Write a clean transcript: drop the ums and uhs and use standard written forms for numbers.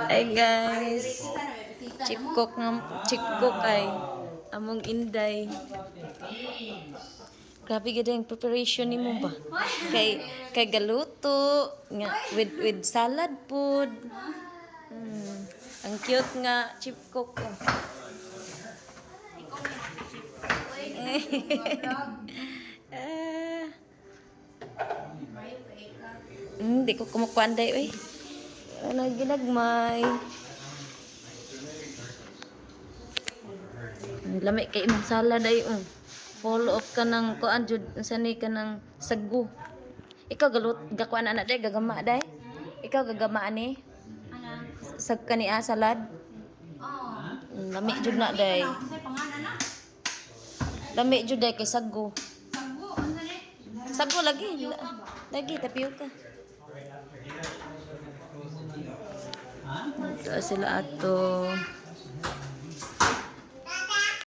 Ay guys, chipcook ay among inday. Grabe gid ang preparation nimo ba? Kay galuto nga with salad food. Ang cute nga chipcook ko. Hindi ko kumukuanday oy. Ano ginagmay? Lami kay imong salad ay full of ka ng kuan jud sani ka ng sagu. Ikaw gakuan ana day gagama day. Ikaw gagama ani? Sag kani salad. Lami jud na day. Lami jud day kay sagu. Sagu lagi. Lagi tapioca. Ito sila ato.